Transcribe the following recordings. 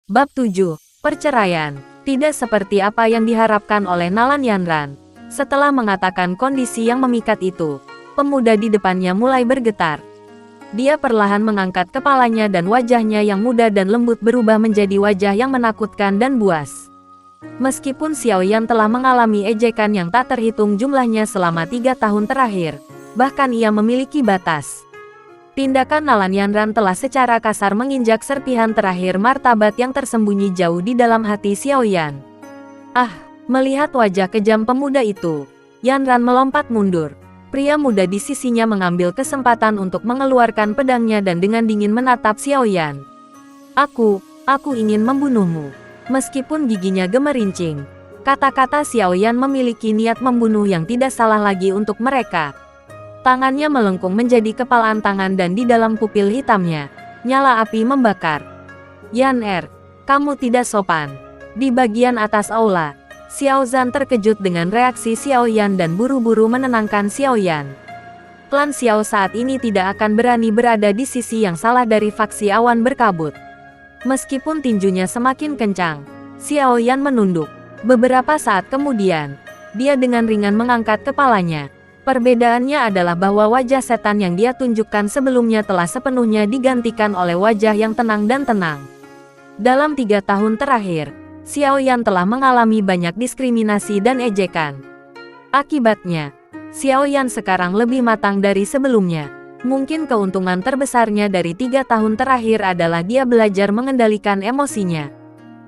Bab 7. Perceraian. Tidak seperti apa yang diharapkan oleh Nalan Yanran. Setelah mengatakan kondisi yang memikat itu, pemuda di depannya mulai bergetar. Dia perlahan mengangkat kepalanya dan wajahnya yang muda dan lembut berubah menjadi wajah yang menakutkan dan buas. Meskipun Xiao Yan telah mengalami ejekan yang tak terhitung jumlahnya selama 3 tahun terakhir, bahkan ia memiliki batas. Tindakan Nalan Yanran telah secara kasar menginjak serpihan terakhir martabat yang tersembunyi jauh di dalam hati Xiao Yan. Melihat wajah kejam pemuda itu, Yanran melompat mundur. Pria muda di sisinya mengambil kesempatan untuk mengeluarkan pedangnya dan dengan dingin menatap Xiao Yan. Aku ingin membunuhmu. Meskipun giginya gemerincing, kata-kata Xiao Yan memiliki niat membunuh yang tidak salah lagi untuk mereka. Tangannya melengkung menjadi kepalan tangan dan di dalam pupil hitamnya, nyala api membakar. Yan kamu tidak sopan. Di bagian atas aula, Xiao Zhan terkejut dengan reaksi Xiao Yan dan buru-buru menenangkan Xiao Yan. Klan Xiao saat ini tidak akan berani berada di sisi yang salah dari faksi awan berkabut. Meskipun tinjunya semakin kencang, Xiao Yan menunduk. Beberapa saat kemudian, dia dengan ringan mengangkat kepalanya. Perbedaannya adalah bahwa wajah setan yang dia tunjukkan sebelumnya telah sepenuhnya digantikan oleh wajah yang tenang dan tenang. Dalam 3 tahun terakhir, Xiao Yan telah mengalami banyak diskriminasi dan ejekan. Akibatnya, Xiao Yan sekarang lebih matang dari sebelumnya. Mungkin keuntungan terbesarnya dari 3 tahun terakhir adalah dia belajar mengendalikan emosinya.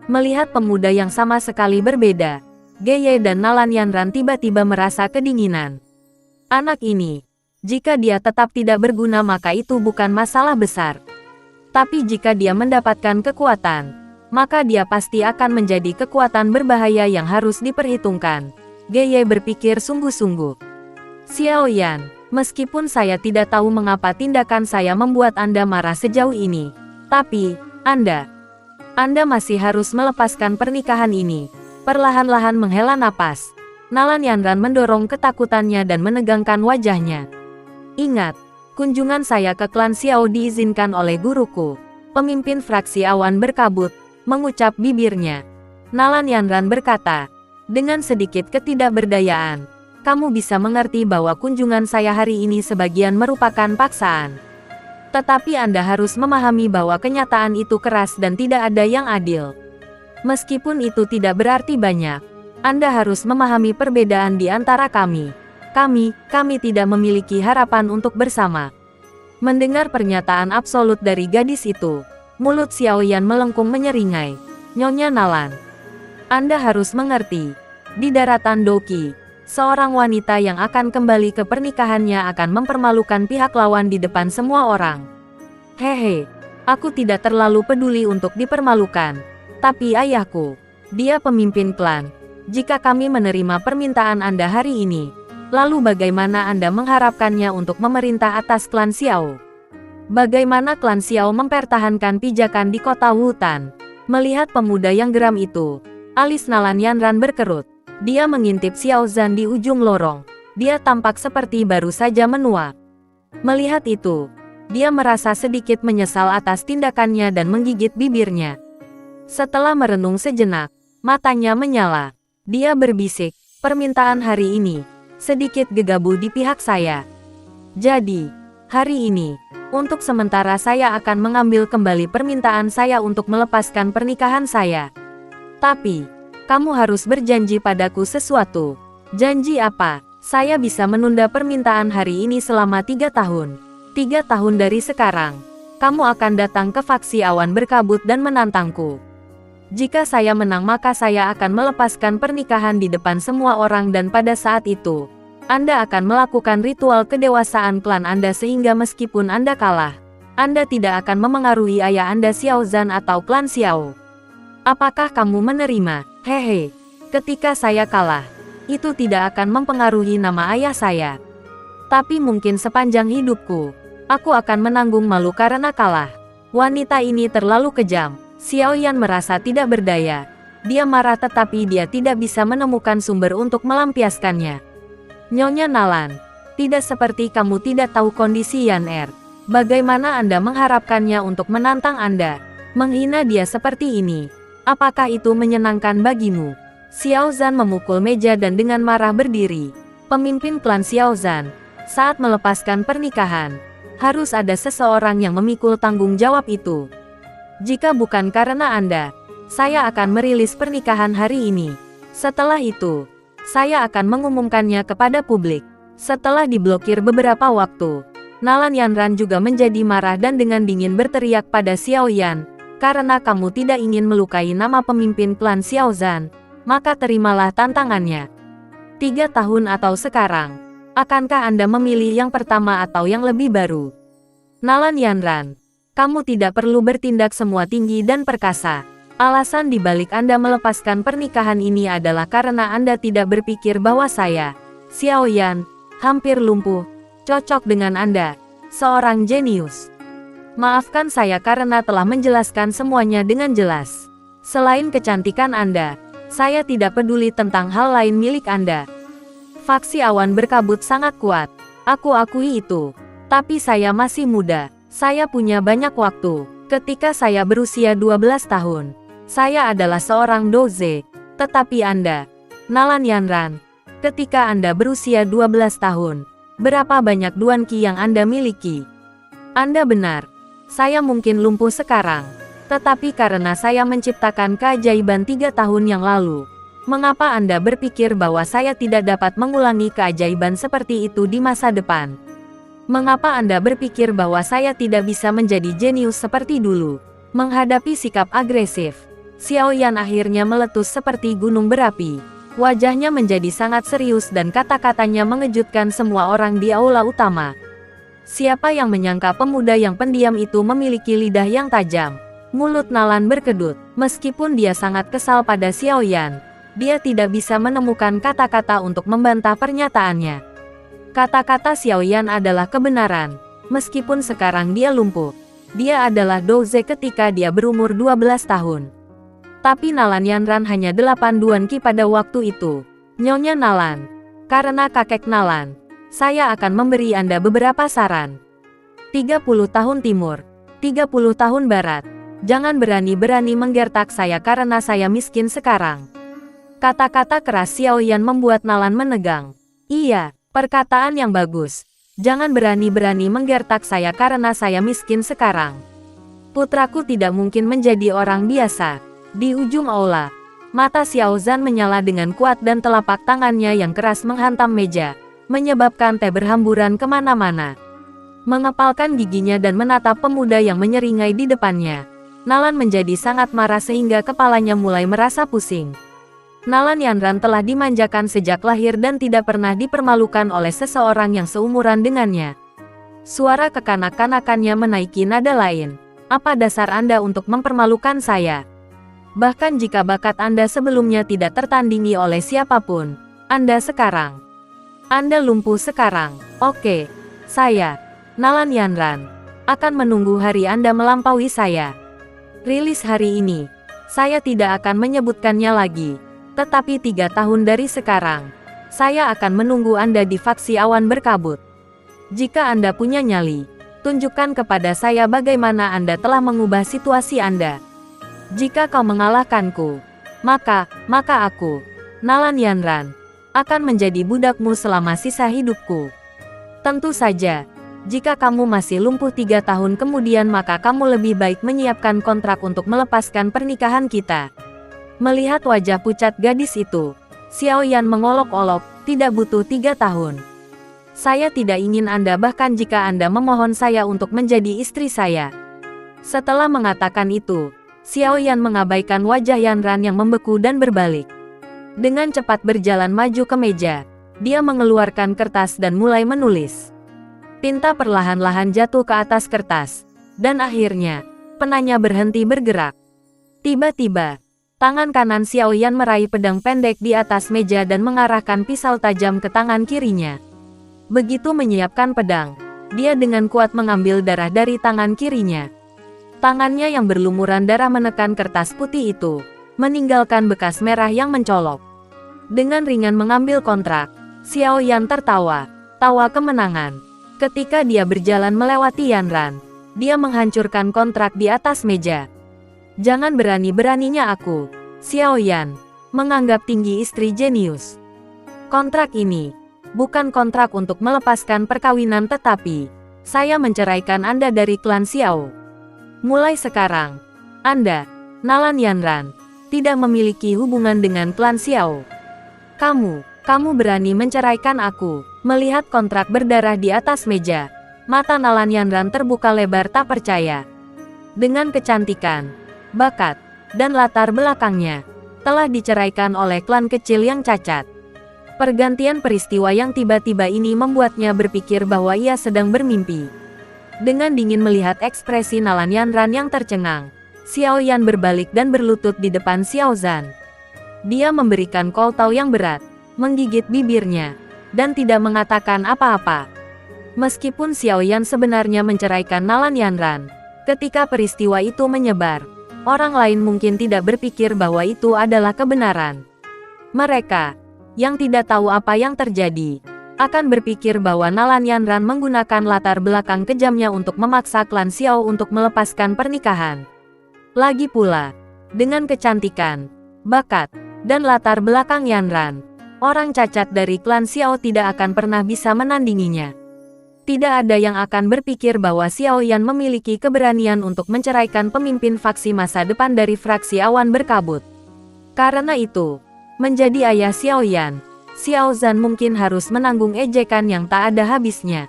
Melihat pemuda yang sama sekali berbeda, Geye dan Nalan Yanran tiba-tiba merasa kedinginan. Anak ini, jika dia tetap tidak berguna maka itu bukan masalah besar. Tapi jika dia mendapatkan kekuatan, maka dia pasti akan menjadi kekuatan berbahaya yang harus diperhitungkan. Geye berpikir sungguh-sungguh. Xiao Yan, meskipun saya tidak tahu mengapa tindakan saya membuat Anda marah sejauh ini, tapi, Anda masih harus melepaskan pernikahan ini. Perlahan-lahan menghela napas, Nalan Yanran mendorong ketakutannya dan menegangkan wajahnya. Ingat, kunjungan saya ke klan Xiao diizinkan oleh guruku, pemimpin fraksi awan berkabut, mengucap bibirnya. Nalan Yanran berkata, dengan sedikit ketidakberdayaan, kamu bisa mengerti bahwa kunjungan saya hari ini sebagian merupakan paksaan. Tetapi Anda harus memahami bahwa kenyataan itu keras dan tidak ada yang adil. Meskipun itu tidak berarti banyak, Anda harus memahami perbedaan di antara kami. Kami tidak memiliki harapan untuk bersama. Mendengar pernyataan absolut dari gadis itu, mulut Xiao Yan melengkung menyeringai. Nyonya Nalan, Anda harus mengerti, di daratan Doqi, seorang wanita yang akan kembali ke pernikahannya akan mempermalukan pihak lawan di depan semua orang. Hehe, aku tidak terlalu peduli untuk dipermalukan. Tapi ayahku, dia pemimpin klan. Jika kami menerima permintaan Anda hari ini, lalu bagaimana Anda mengharapkannya untuk memerintah atas klan Xiao? Bagaimana klan Xiao mempertahankan pijakan di kota Wutan? Melihat pemuda yang geram itu, alis Nalan Yanran berkerut. Dia mengintip Xiao Zhan di ujung lorong. Dia tampak seperti baru saja menua. Melihat itu, dia merasa sedikit menyesal atas tindakannya dan menggigit bibirnya. Setelah merenung sejenak, matanya menyala. Dia berbisik, permintaan hari ini sedikit gegabah di pihak saya. Jadi, hari ini, untuk sementara saya akan mengambil kembali permintaan saya untuk melepaskan pernikahan saya. Tapi, kamu harus berjanji padaku sesuatu. Janji apa? Saya bisa menunda permintaan hari ini selama 3 tahun. 3 tahun dari sekarang, kamu akan datang ke faksi awan berkabut dan menantangku. Jika saya menang maka saya akan melepaskan pernikahan di depan semua orang dan pada saat itu, Anda akan melakukan ritual kedewasaan klan Anda sehingga meskipun Anda kalah, Anda tidak akan memengaruhi ayah Anda Xiao Zhan atau klan Xiao. Apakah kamu menerima? Hehe, ketika saya kalah, itu tidak akan mempengaruhi nama ayah saya. Tapi mungkin sepanjang hidupku, aku akan menanggung malu karena kalah. Wanita ini terlalu kejam. Xiao Yan merasa tidak berdaya. Dia marah tetapi dia tidak bisa menemukan sumber untuk melampiaskannya. Nyonya Nalan, tidak seperti kamu tidak tahu kondisi Yan. Bagaimana Anda mengharapkannya untuk menantang Anda? Menghina dia seperti ini. Apakah itu menyenangkan bagimu? Xiao Zhan memukul meja dan dengan marah berdiri. Pemimpin klan Xiao Zhan, saat melepaskan pernikahan, harus ada seseorang yang memikul tanggung jawab itu. Jika bukan karena Anda, saya akan merilis pernikahan hari ini. Setelah itu, saya akan mengumumkannya kepada publik. Setelah diblokir beberapa waktu, Nalan Yanran juga menjadi marah dan dengan dingin berteriak pada Xiao Yan, karena kamu tidak ingin melukai nama pemimpin klan Xiao Zhan, maka terimalah tantangannya. 3 tahun atau sekarang, akankah Anda memilih yang pertama atau yang lebih baru? Nalan Yanran, kamu tidak perlu bertindak semua tinggi dan perkasa. Alasan dibalik Anda melepaskan pernikahan ini adalah karena Anda tidak berpikir bahwa saya, Xiao Yan, hampir lumpuh, cocok dengan Anda, seorang jenius. Maafkan saya karena telah menjelaskan semuanya dengan jelas. Selain kecantikan Anda, saya tidak peduli tentang hal lain milik Anda. Faksi awan berkabut sangat kuat. Aku akui itu. Tapi saya masih muda. Saya punya banyak waktu. Ketika saya berusia 12 tahun, saya adalah seorang doze. Tetapi Anda, Nalan Yanran, ketika Anda berusia 12 tahun, berapa banyak Duan Qi yang Anda miliki? Anda benar. Saya mungkin lumpuh sekarang. Tetapi karena saya menciptakan keajaiban 3 tahun yang lalu, mengapa Anda berpikir bahwa saya tidak dapat mengulangi keajaiban seperti itu di masa depan? Mengapa Anda berpikir bahwa saya tidak bisa menjadi jenius seperti dulu? Menghadapi sikap agresif, Xiao Yan akhirnya meletus seperti gunung berapi. Wajahnya menjadi sangat serius dan kata-katanya mengejutkan semua orang di aula utama. Siapa yang menyangka pemuda yang pendiam itu memiliki lidah yang tajam? Mulut Nalan berkedut. Meskipun dia sangat kesal pada Xiao Yan, dia tidak bisa menemukan kata-kata untuk membantah pernyataannya. Kata-kata Xiao Yan adalah kebenaran. Meskipun sekarang dia lumpuh, dia adalah doze ketika dia berumur 12 tahun. Tapi Nalan Yanran hanya 8 Duan Qi pada waktu itu. Nyonya Nalan, karena kakek Nalan, saya akan memberi Anda beberapa saran. 30 tahun timur, 30 tahun barat. Jangan berani-berani menggertak saya karena saya miskin sekarang. Kata-kata keras Xiao Yan membuat Nalan menegang. Iya, perkataan yang bagus. Jangan berani-berani menggertak saya karena saya miskin sekarang. Putraku tidak mungkin menjadi orang biasa. Di ujung aula, mata Xiao Zhan menyala dengan kuat dan telapak tangannya yang keras menghantam meja, menyebabkan teh berhamburan kemana-mana. Mengepalkan giginya dan menatap pemuda yang menyeringai di depannya, Nalan menjadi sangat marah sehingga kepalanya mulai merasa pusing. Nalan Yanran telah dimanjakan sejak lahir dan tidak pernah dipermalukan oleh seseorang yang seumuran dengannya. Suara kekanak-kanakannya menaiki nada lain. Apa dasar Anda untuk mempermalukan saya? Bahkan jika bakat Anda sebelumnya tidak tertandingi oleh siapapun, Anda sekarang. Anda lumpuh sekarang. Oke, saya, Nalan Yanran, akan menunggu hari Anda melampaui saya. Rilis hari ini. Saya tidak akan menyebutkannya lagi. Tetapi 3 tahun dari sekarang, saya akan menunggu Anda di faksi awan berkabut. Jika Anda punya nyali, tunjukkan kepada saya bagaimana Anda telah mengubah situasi Anda. Jika kau mengalahkanku, maka aku, Nalan Yanran, akan menjadi budakmu selama sisa hidupku. Tentu saja, jika kamu masih lumpuh 3 tahun kemudian maka kamu lebih baik menyiapkan kontrak untuk melepaskan pernikahan kita. Melihat wajah pucat gadis itu, Xiao Yan mengolok-olok, tidak butuh 3 tahun. Saya tidak ingin Anda bahkan jika Anda memohon saya untuk menjadi istri saya. Setelah mengatakan itu, Xiao Yan mengabaikan wajah Yanran yang membeku dan berbalik. Dengan cepat berjalan maju ke meja, dia mengeluarkan kertas dan mulai menulis. Tinta perlahan-lahan jatuh ke atas kertas, dan akhirnya, penanya berhenti bergerak. Tiba-tiba, tangan kanan Xiao Yan meraih pedang pendek di atas meja dan mengarahkan pisau tajam ke tangan kirinya. Begitu menyiapkan pedang, dia dengan kuat mengambil darah dari tangan kirinya. Tangannya yang berlumuran darah menekan kertas putih itu, meninggalkan bekas merah yang mencolok. Dengan ringan mengambil kontrak, Xiao Yan tertawa, tawa kemenangan. Ketika dia berjalan melewati Yanran, dia menghancurkan kontrak di atas meja. Jangan berani-beraninya aku, Xiao Yan, menganggap tinggi istri jenius. Kontrak ini bukan kontrak untuk melepaskan perkawinan, tetapi saya menceraikan Anda dari klan Xiao. Mulai sekarang, Anda, Nalan Yanran, tidak memiliki hubungan dengan klan Xiao. Kamu berani menceraikan aku?" Melihat kontrak berdarah di atas meja, mata Nalan Yanran terbuka lebar tak percaya. Dengan kecantikan, bakat, dan latar belakangnya, telah diceraikan oleh klan kecil yang cacat. Pergantian peristiwa yang tiba-tiba ini membuatnya berpikir bahwa ia sedang bermimpi. Dengan dingin melihat ekspresi Nalan Yanran yang tercengang, Xiao Yan berbalik dan berlutut di depan Xiao Zhan. Dia memberikan koltau yang berat, menggigit bibirnya, dan tidak mengatakan apa-apa. Meskipun Xiao Yan sebenarnya menceraikan Nalan Yanran, ketika peristiwa itu menyebar, orang lain mungkin tidak berpikir bahwa itu adalah kebenaran. Mereka, yang tidak tahu apa yang terjadi, akan berpikir bahwa Nalan Yanran menggunakan latar belakang kejamnya untuk memaksa klan Xiao untuk melepaskan pernikahan. Lagi pula, dengan kecantikan, bakat, dan latar belakang Yanran, orang cacat dari klan Xiao tidak akan pernah bisa menandinginya. Tidak ada yang akan berpikir bahwa Xiao Yan memiliki keberanian untuk menceraikan pemimpin faksi masa depan dari fraksi awan berkabut. Karena itu, menjadi ayah Xiao Yan, Xiao Zhan mungkin harus menanggung ejekan yang tak ada habisnya.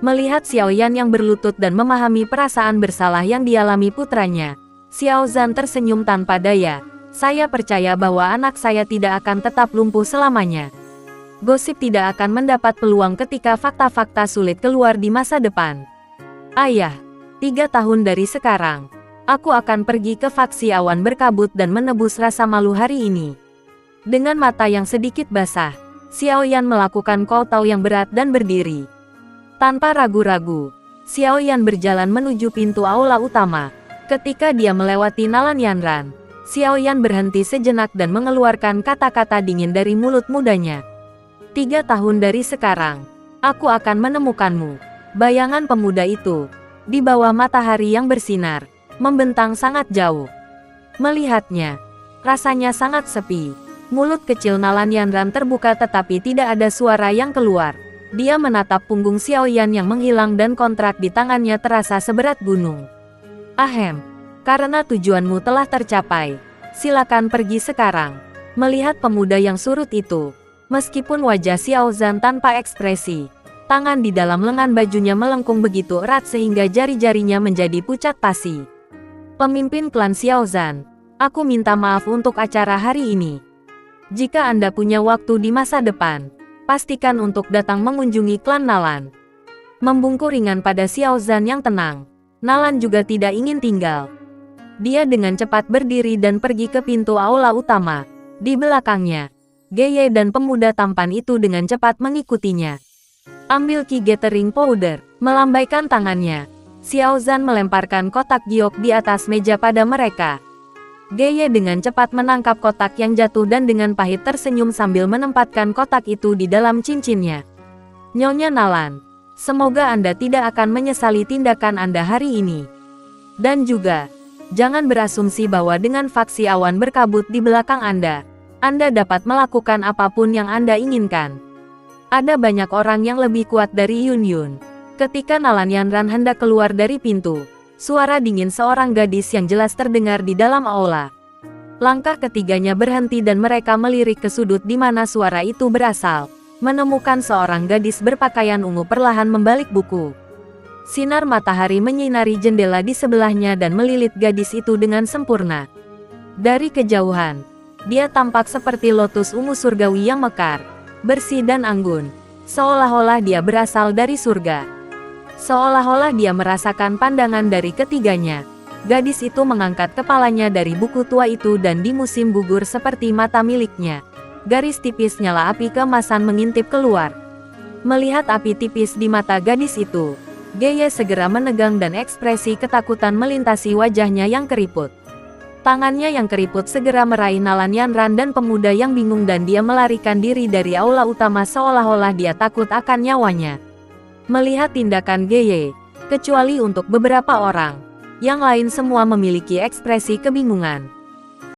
Melihat Xiao Yan yang berlutut dan memahami perasaan bersalah yang dialami putranya, Xiao Zhan tersenyum tanpa daya. "Saya percaya bahwa anak saya tidak akan tetap lumpuh selamanya. Gosip tidak akan mendapat peluang ketika fakta-fakta sulit keluar di masa depan. Ayah, 3 tahun dari sekarang, aku akan pergi ke faksi awan berkabut dan menebus rasa malu hari ini." Dengan mata yang sedikit basah, Xiao Yan melakukan koltau yang berat dan berdiri. Tanpa ragu-ragu, Xiao Yan berjalan menuju pintu aula utama. Ketika dia melewati Nalan Yanran, Xiao Yan berhenti sejenak dan mengeluarkan kata-kata dingin dari mulut mudanya. 3 tahun dari sekarang, aku akan menemukanmu. Bayangan pemuda itu, di bawah matahari yang bersinar, membentang sangat jauh. Melihatnya, rasanya sangat sepi. Mulut kecil Nalan Yanran terbuka tetapi tidak ada suara yang keluar. Dia menatap punggung Xiao Yan yang menghilang dan kontrak di tangannya terasa seberat gunung. "Ahem, karena tujuanmu telah tercapai, silakan pergi sekarang." Melihat pemuda yang surut itu, meskipun wajah Xiao Zhan tanpa ekspresi, tangan di dalam lengan bajunya melengkung begitu erat sehingga jari-jarinya menjadi pucat pasi. "Pemimpin klan Xiao Zhan, aku minta maaf untuk acara hari ini. Jika Anda punya waktu di masa depan, pastikan untuk datang mengunjungi klan Nalan." Membungkuk ringan pada Xiao Zhan yang tenang, Nalan juga tidak ingin tinggal. Dia dengan cepat berdiri dan pergi ke pintu aula utama. Di belakangnya, Geye dan pemuda tampan itu dengan cepat mengikutinya. "Ambil Ki Gathering Powder." Melambaikan tangannya, Xiao Zhan melemparkan kotak giok di atas meja pada mereka. Geye dengan cepat menangkap kotak yang jatuh dan dengan pahit tersenyum sambil menempatkan kotak itu di dalam cincinnya. "Nyonya Nalan, semoga Anda tidak akan menyesali tindakan Anda hari ini. Dan juga, jangan berasumsi bahwa dengan faksi awan berkabut di belakang Anda dapat melakukan apapun yang Anda inginkan. Ada banyak orang yang lebih kuat dari Yun Yun." Ketika Nalan Yanran hendak keluar dari pintu, suara dingin seorang gadis yang jelas terdengar di dalam aula. Langkah ketiganya berhenti dan mereka melirik ke sudut di mana suara itu berasal. Menemukan seorang gadis berpakaian ungu perlahan membalik buku. Sinar matahari menyinari jendela di sebelahnya dan melilit gadis itu dengan sempurna. Dari kejauhan, dia tampak seperti lotus ungu surgawi yang mekar, bersih dan anggun, seolah-olah dia berasal dari surga. Seolah-olah dia merasakan pandangan dari ketiganya. Gadis itu mengangkat kepalanya dari buku tua itu dan di musim gugur seperti mata miliknya. Garis tipis nyala api keemasan mengintip keluar. Melihat api tipis di mata gadis itu, Geye segera menegang dan ekspresi ketakutan melintasi wajahnya yang keriput. Tangannya yang keriput segera meraih Nalan Yanran dan pemuda yang bingung dan dia melarikan diri dari aula utama seolah-olah dia takut akan nyawanya. Melihat tindakan Geye, kecuali untuk beberapa orang Yang lain semua memiliki ekspresi kebingungan.